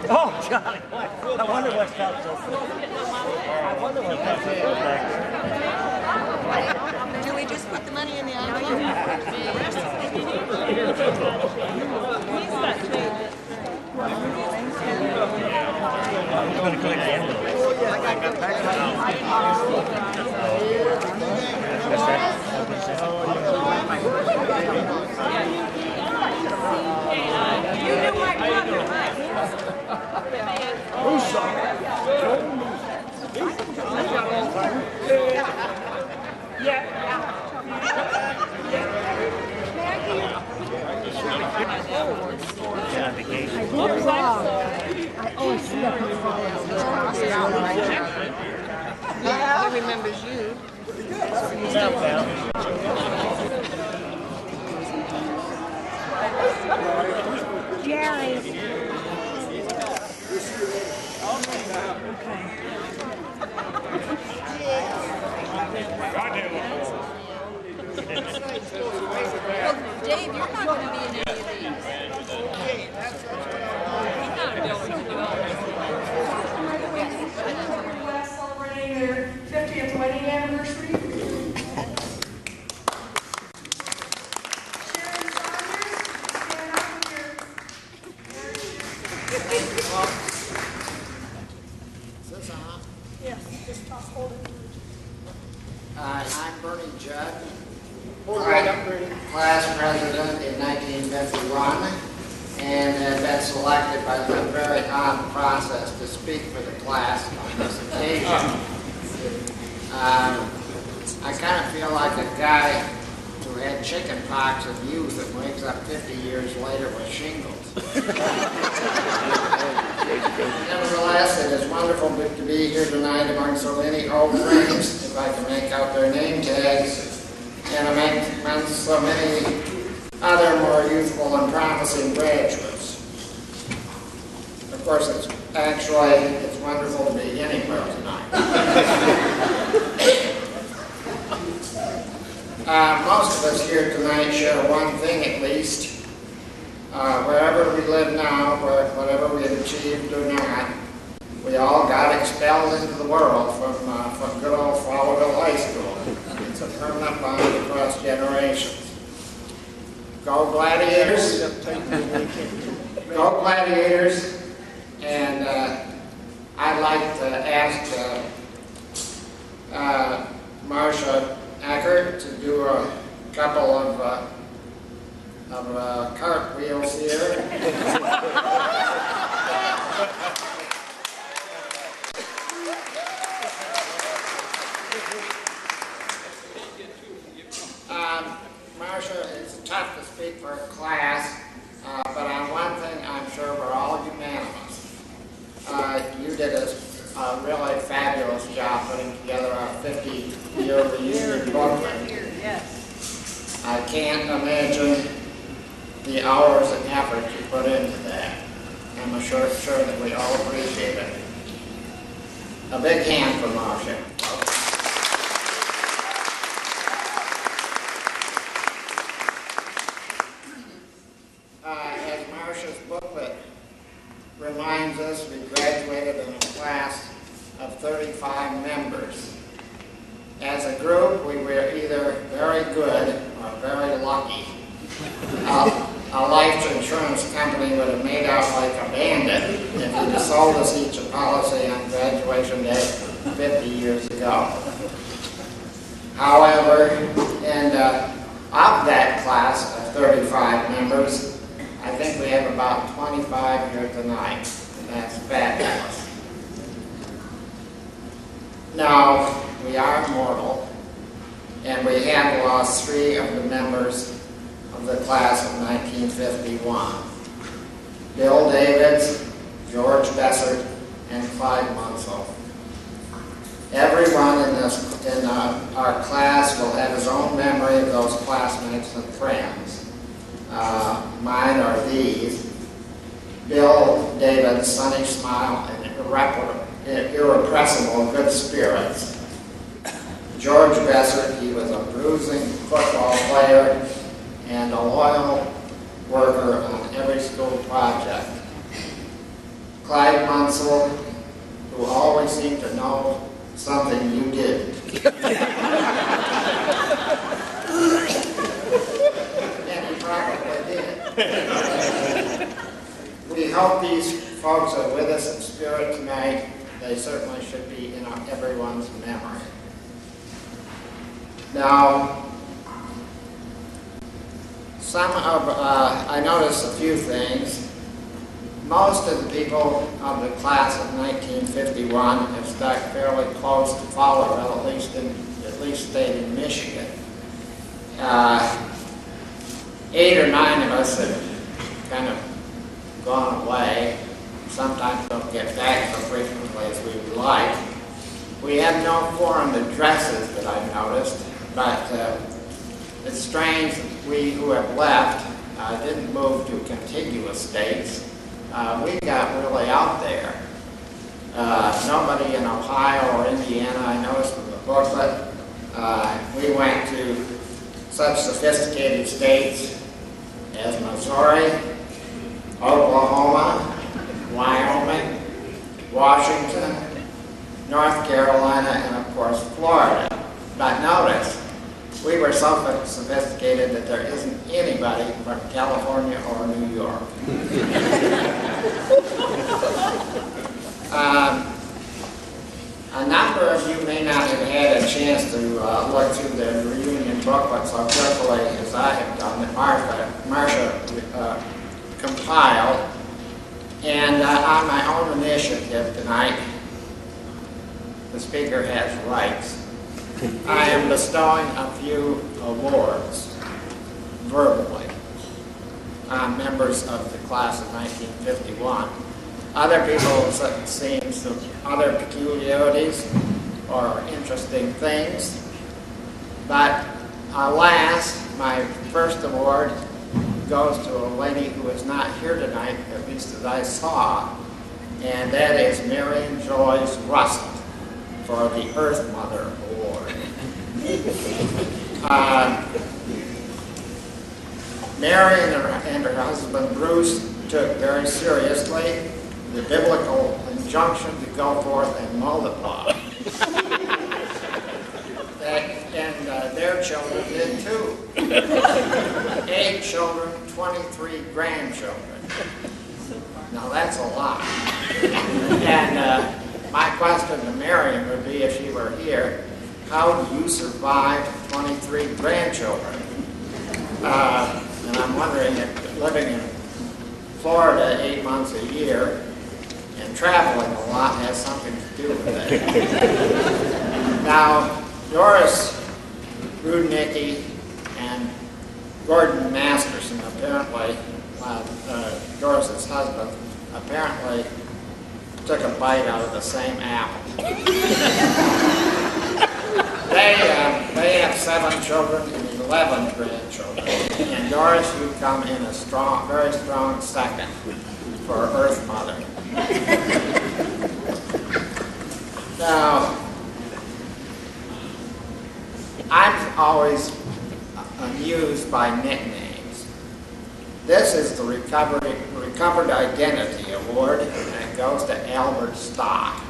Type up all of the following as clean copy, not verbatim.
Oh, Johnny! I wonder what felt so good. I wonder what felt so good back there. Do we just put the money in the envelope? I'm going to collect the envelope. You knew my brother, right? Yeah, he remembers you. Jerry. Dave, you're not going to be in any of these. Celebrating their 50th wedding anniversary. I'm Judd, class president in 1951, and have been selected by the very odd process to speak for the class on this occasion. I kind of feel like a guy who had chicken pox in youth and wakes up 50 years later with shingles. Nevertheless, it is wonderful to be here tonight among so many old friends, if I can make out their name tags, and among so many other more youthful and promising graduates. Of course, it's wonderful to be anywhere tonight. Most of us here tonight share one thing at least. Wherever we live now, whatever we have achieved or not, we all got expelled into the world from good old Fowlerville High School. It's a permanent bond across generations. Go Gladiators! Go Gladiators! And I'd like to ask Marcia Eckert to do a couple of cartwheels here. Marcia, it's tough to speak for a class, but on one thing I'm sure we're all unanimous. You did a really fabulous job putting together a 50-year reunion booklet. Yes. I can't imagine the hours and effort you put into that. I'm sure that we all appreciate it. A big hand for Marcia. As Marcia's booklet reminds us, we graduated in a class of 35 members. As a group, we were either very good or very lucky. A life insurance company would have made out like a bandit if he'd have sold us each a policy on graduation day 50 years ago. However, and of that class of 35 members, I think we have about 25 here tonight, and that's fabulous. Now, we are mortal, and we have lost 3 of the members of the class of 1951. Bill Davids, George Bessert, and Clyde Munsell. Everyone in our class will have his own memory of those classmates and friends. Mine are these: Bill David's sunny smile and irrepressible good spirits. George Bessert, he was a bruising football player and a loyal worker on every school project. Clyde Munsell, who always seemed to know something you didn't. And he probably did. We hope these folks are with us in spirit tonight. They certainly should be in everyone's memory. Now, I noticed a few things. Most of the people of the class of 1951 have stuck fairly close to Fowlerville, at least stayed in Michigan. 8 or 9 of us have kind of gone away. Sometimes don't get back so frequently as we would like. We have no foreign addresses that I've noticed, but it's strange that we who have left didn't move to contiguous states. We got really out there. Nobody in Ohio or Indiana, I noticed from the booklet. We went to such sophisticated states as Missouri, Oklahoma, Wyoming, Washington, North Carolina, and of course Florida. But notice, we were so sophisticated that there isn't anybody from California or New York. A number of you may not have had a chance to look through the reunion booklet so carefully as I have done, that Marcia compiled. And on my own initiative tonight, the speaker has rights. I am bestowing a few awards verbally on members of the class of 1951. Other people have seen some other peculiarities or interesting things, but alas, my first award goes to a lady who is not here tonight, at least as I saw, and that is Marion Joyce Russell for the Earth Mother Award. Marion and her husband Bruce took very seriously the biblical injunction to go forth and multiply. And their children did too. 8 children, 23 grandchildren. Now that's a lot. And my question to Marion would be, if she were here, how do you survive 23 grandchildren? And I'm wondering if living in Florida 8 months a year and traveling a lot has something to do with it. Now, Doris Rudnicki and Gordon Masterson apparently, Doris's husband, apparently took a bite out of the same apple. They have 7 children and 11 grandchildren. And Doris, you come in a strong, very strong second for Earth Mother. Now, I'm always amused by nicknames. This is the Recovered Identity Award, and it goes to Albert Stock.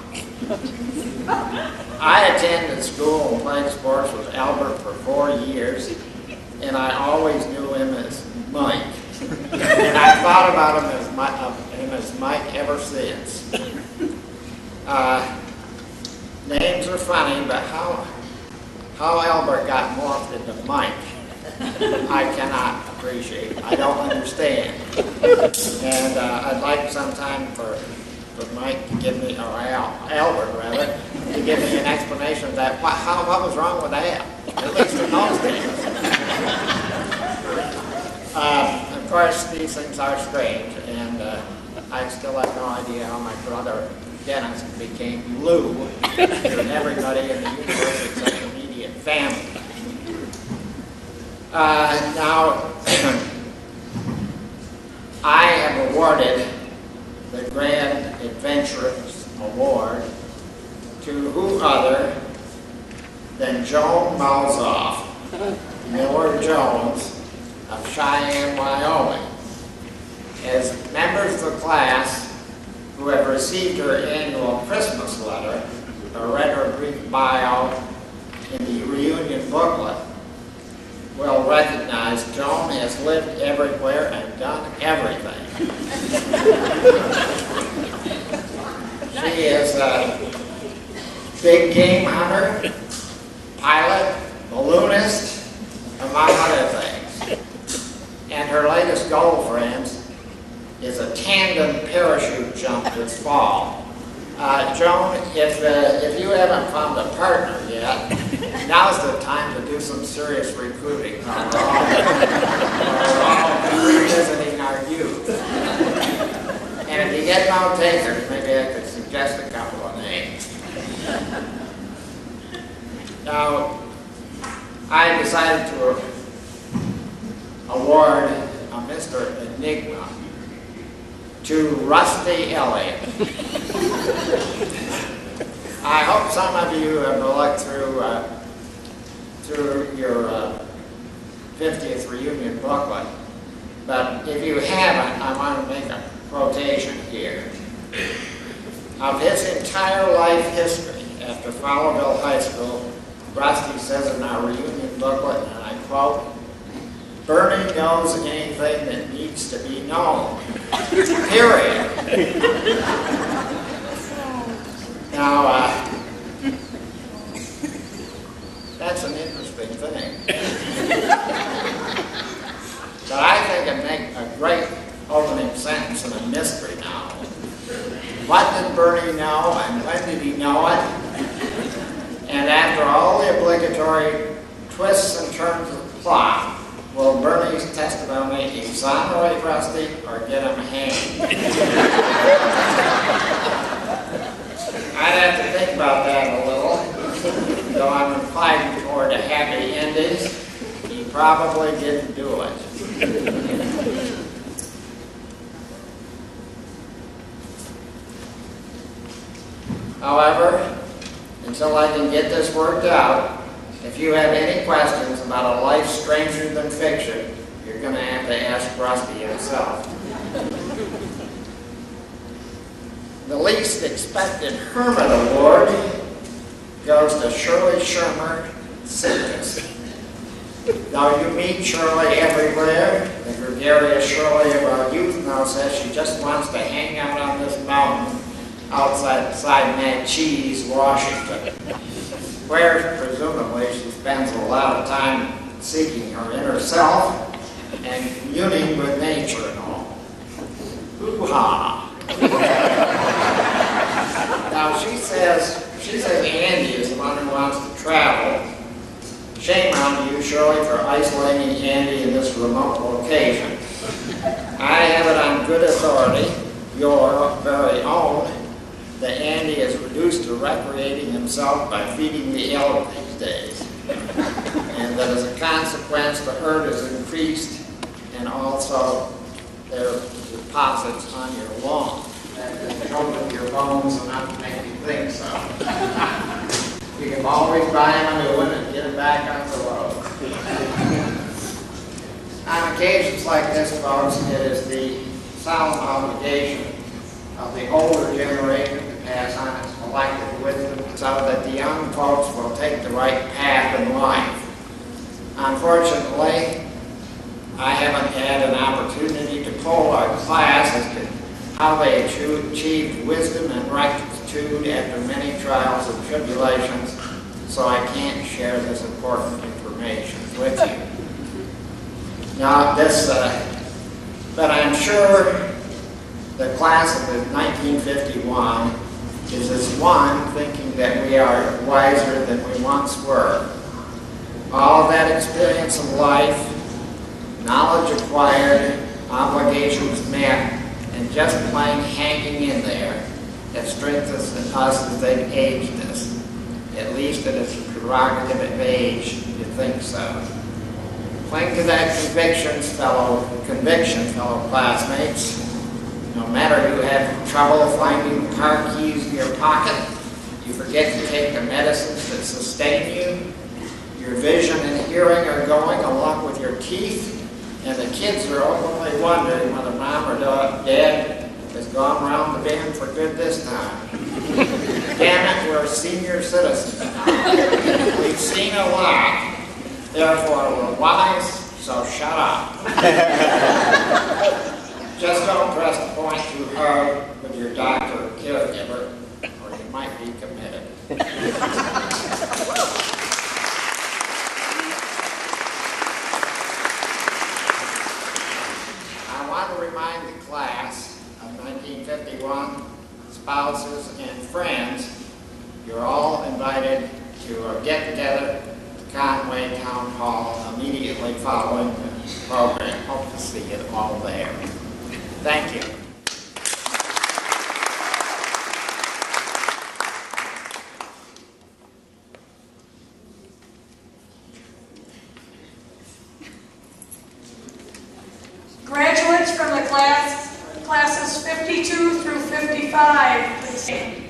I attended school and played sports with Albert for 4 years, and I always knew him as Mike. And I've thought about him as Mike ever since. Names are funny, but how Albert got morphed into Mike, I cannot appreciate. I don't understand. And I'd like sometime for Mike to give me, or Albert rather, to give me an explanation of that. What was wrong with Al? At least in those days. of course, these things are strange, and I still have no idea how my brother Dennis became Lou to everybody in the universe except immediate family. Now, I have awarded the Grand Adventurers Award to who other than Joan Malzoff, Miller Jones of Cheyenne, Wyoming. As members of the class who have received her annual Christmas letter or read her brief bio in the reunion booklet will recognize Joan has lived everywhere and done everything. She is a big game hunter, pilot, balloonist, among other things. And her latest goal, friends, is a tandem parachute jump this fall. Joan, if you haven't found a partner yet, now's the time to do some serious recruiting. We're all revisiting our youth. And if you get no takers, maybe I could suggest a couple of names. Now, I decided to award a Mr. Enigma to Rusty Elliott. I hope some of you have looked through your 50th reunion booklet, but if you haven't, I want to make a quotation here. Of his entire life history after Fowlerville High School, Rusty says in our reunion booklet, and I quote, "Bernie knows anything that needs to be known." Period. Now, that's an interesting thing. But I think it'd make a great opening sentence in a mystery novel. What did Bernie know, and when did he know it? And after all the obligatory twists and turns of the plot, will Bernie's testimony exonerate Rusty or get him hanged? I'd have to think about that a little. Though I'm inclined toward a happy ending, he probably didn't do it. However, until I can get this worked out, if you have any questions about a life stranger than fiction, you're going to have to ask Rusty himself. The least expected Hermit Award goes to Shirley Shermer Simkus. Now you meet Shirley everywhere. The gregarious Shirley of our youth now says she just wants to hang out on this mountain outside Natchez, Washington, where presumably she spends a lot of time seeking her inner self and communing with nature and all. Hoo-ha! Now she says Andy is the one who wants to travel. Shame on you, Shirley, for isolating Andy in this remote location. I have it on good authority, your very own, that Andy is reduced to recreating himself by feeding the elk these days. And that as a consequence, the herd is increased, and also there are deposits on your lawn. That is choking your bones enough to make you think so. You can always buy him a new one and get him back on the road. On occasions like this, folks, it is the solemn obligation of the older generation to pass on its collective wisdom so that the young folks will take the right path in life. Unfortunately, I haven't had an opportunity to poll our class as to how they achieved wisdom and rectitude after many trials and tribulations, so I can't share this important information with you. Now, but I'm sure the class of 1951 is as one thinking that we are wiser than we once were. All of that experience of life, knowledge acquired, obligations met, and just plain hanging in there that strengthens us as they've aged us. At least it is a prerogative of age to think so. Cling to that convictions, fellow classmates. No matter you have trouble finding the car keys in your pocket, you forget to take the medicines that sustain you, your vision and hearing are going along with your teeth, and the kids are only wondering whether mom or dad has gone around the bend for good this time. Damn it, we're senior citizens now. We've seen a lot, therefore we're wise, so shut up. Just don't press the point too hard with your doctor or caregiver, or you might be committed. I want to remind the class of 1951, spouses and friends, you're all invited to a get-together at Conway Town Hall immediately following the program. Hope to see you all there. Thank you. Graduates from the classes 52 through 55, please stand.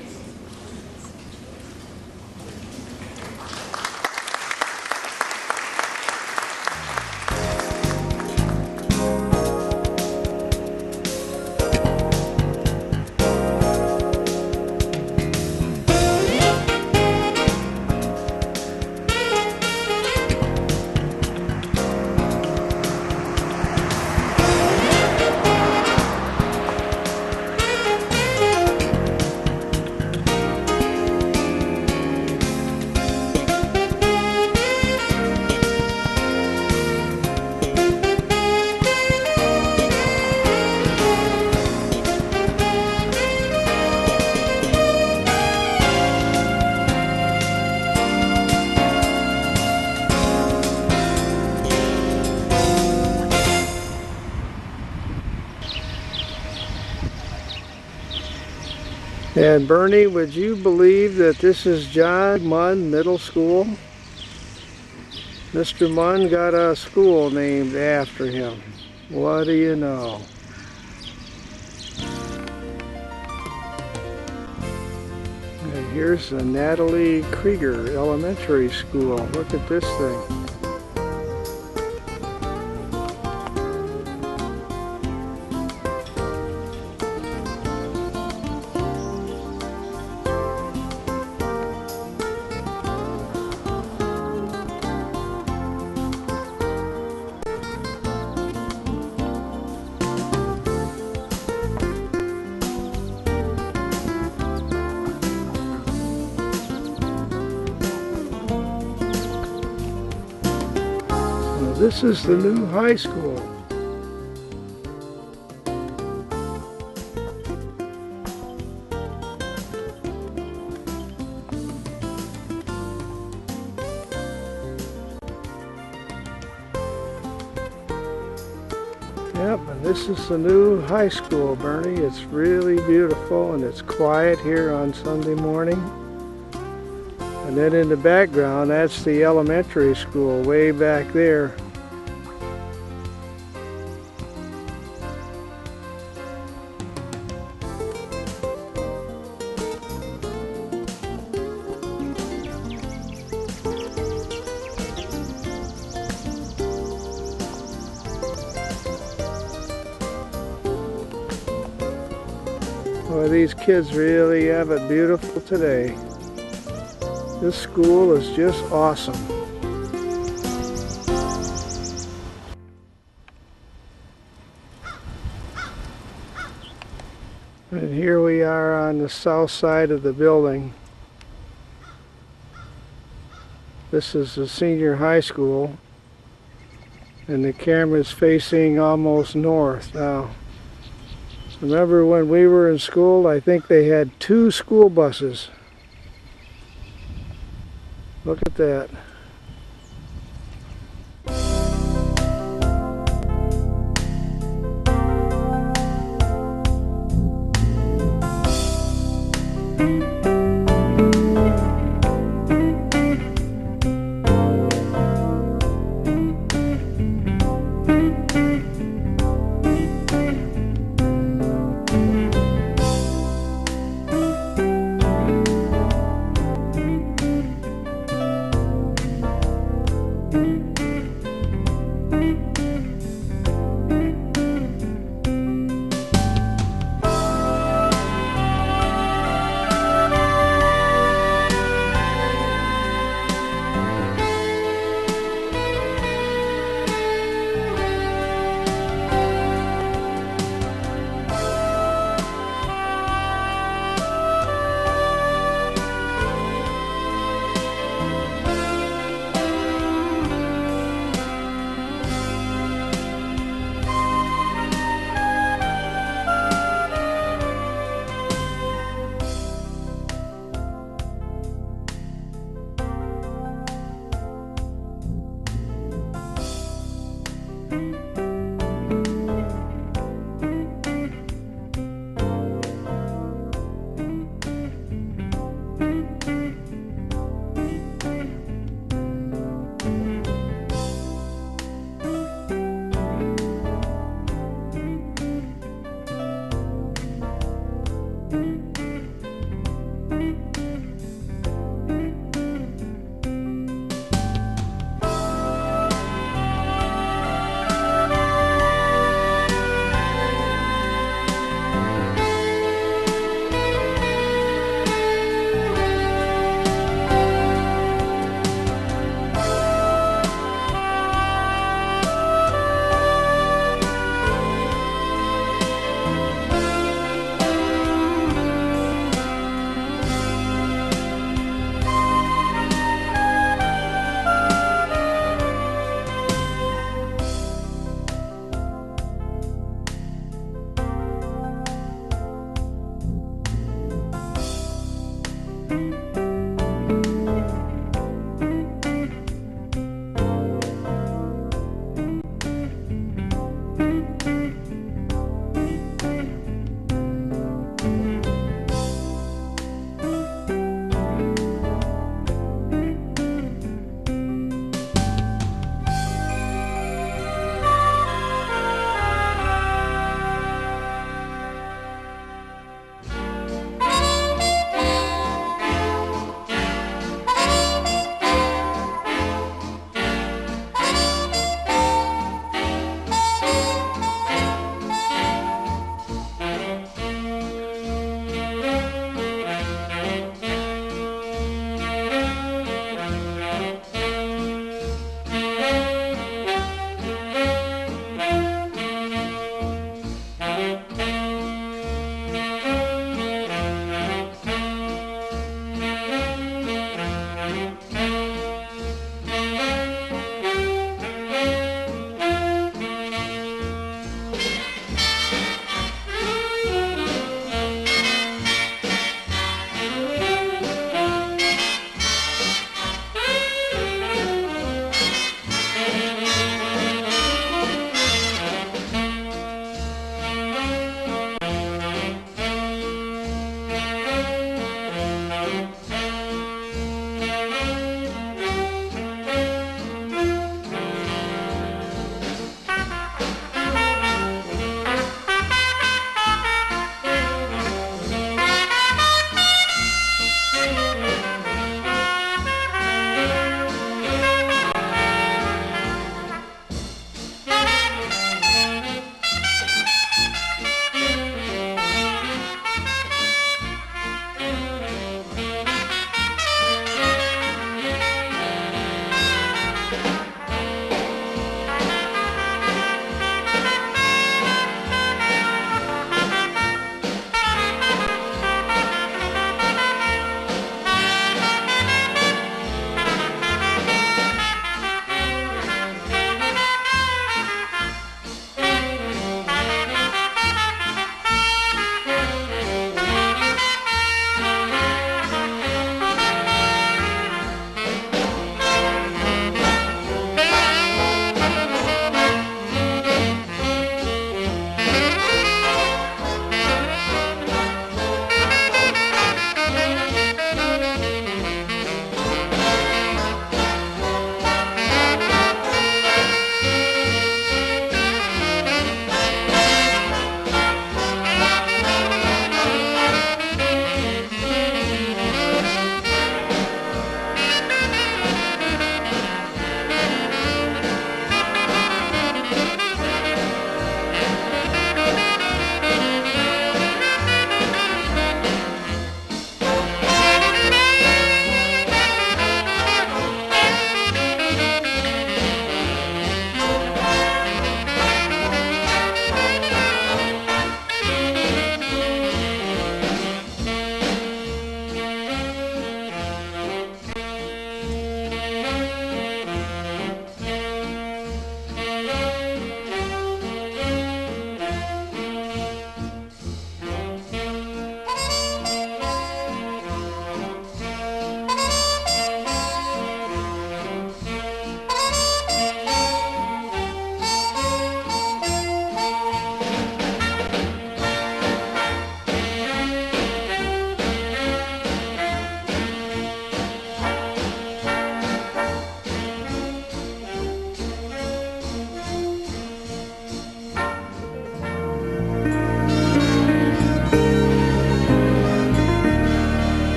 And Bernie, would you believe that this is John Munn Middle School? Mr. Munn got a school named after him. What do you know? And here's the Natalie Krieger Elementary School. Look at this thing. This is the new high school. Yep, and this is the new high school, Bernie. It's really beautiful and it's quiet here on Sunday morning. And then in the background, that's the elementary school way back there. Boy, these kids really have it beautiful today. This school is just awesome. And here we are on the south side of the building. This is the senior high school. And the camera's facing almost north now. Remember when we were in school, I think they had 2 school buses. Look at that.